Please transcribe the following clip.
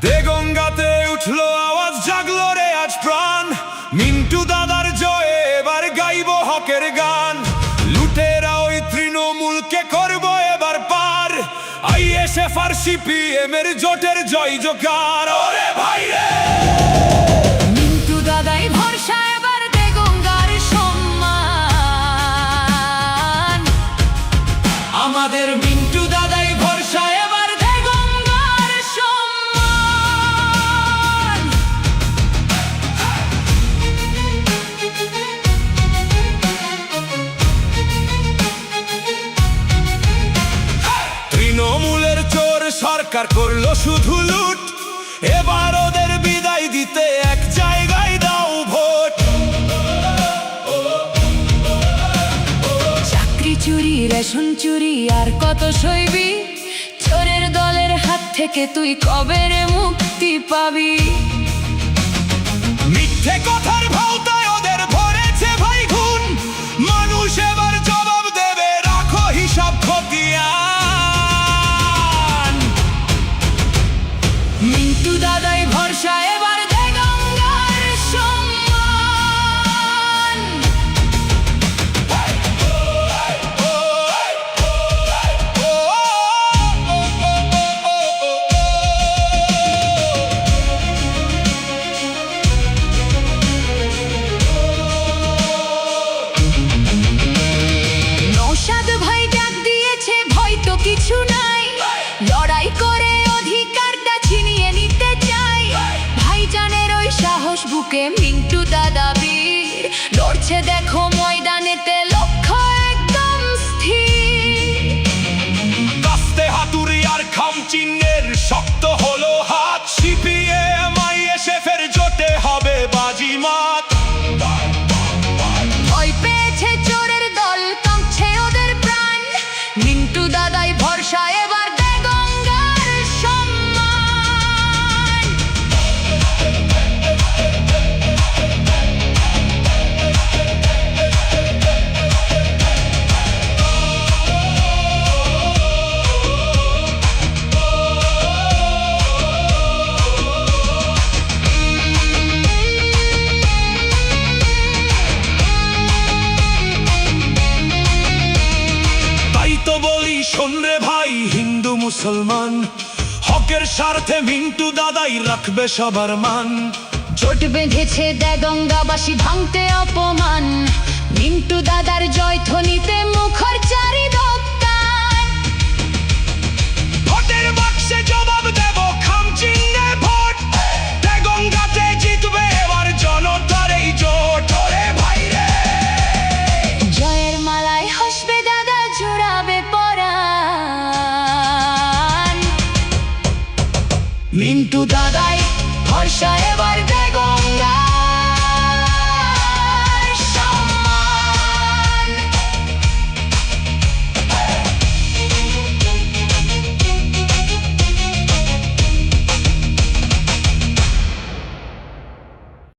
দেগঙ্গাতে উঠলো আওয়াজ, জাগলো রে আজ প্রাণ। মিন্টু দাদার জয়ে এবার গাইব হকের গান। লুটেরা ওই তৃণমূলকে করবো এবার পার। আইএসএফ আর সিপিএম এর জোটের জয় জোকার। ওরে ভাই রে, মিন্টু দাদাই ভরসা, এবার দেগঙ্গার সম্মান। আমাদের মিন্টু দাদাই ভরসা, এবার দেগঙ্গার সম্মান। তৃণমূলের চোর সরকার করলো শুধু লুট। এবার ওদের বিদায় দিতে এক জায়গায় দাও ভোট। চাকরি চুরি, রেশন চুরি, আর কত সইবি? চোরের দলের হাত থেকে তুই কবে রে মুক্তি পাবি? মিথ্যে কথার ভাওতায় ওদের ভরেছে ভাই খুন। মানুষ এবার জবাব দেবে, রাখো হিসাব খতিয়ান। মিন্টু দাদাই ভরসা, এবার দেগঙ্গার সম্মান। নৌশাদ ভাই ডাক দিয়েছে, ভয় তো কিছু নাই। লড়াই করে অধিকারটা ছিনিয়ে নিতে চাই। ভাইজানের ওই সাহস বুকে মিন্টু দাদা বীর। লড়ছে দেখো ময়দানেতে, লক্ষ্য একদম স্থির। কাস্তে হাতুড়ি আর খাম চিহ্নের শক্ত হলো হাত। সিপিএম আইএসএফ এর জোটে হবে বাজিমাত। ভয় পেয়েছে চোরের দল, কাঁপছে ওদের প্রাণ। মিন্টু দাদাই ভরসা, এবার দেগঙ্গার সম্মান। তাই তো বলি শোন রে ভাই হিন্দু মুসলমান, হকের স্বার্থে মিন্টু দাদাই রাখবে সবার মান। জোট বেঁধেছে দেগঙ্গাবাসী, ভাঙতে অপমান। মিন্টু দাদার জয় ধ্বনিতে মুখর চারি দোকান। ভোটের বাক্সে জবাব দেব, খাম চিহ্নে ভোট। দেগঙ্গাতে জিতবে এবার জনতার এই জোট। ওরে ভাই রে, জয়ের মালায় হাসবে দাদা, জোড়াবে পরাণ। মিন্টু দাদাই ভরসা, এবার দেগঙ্গা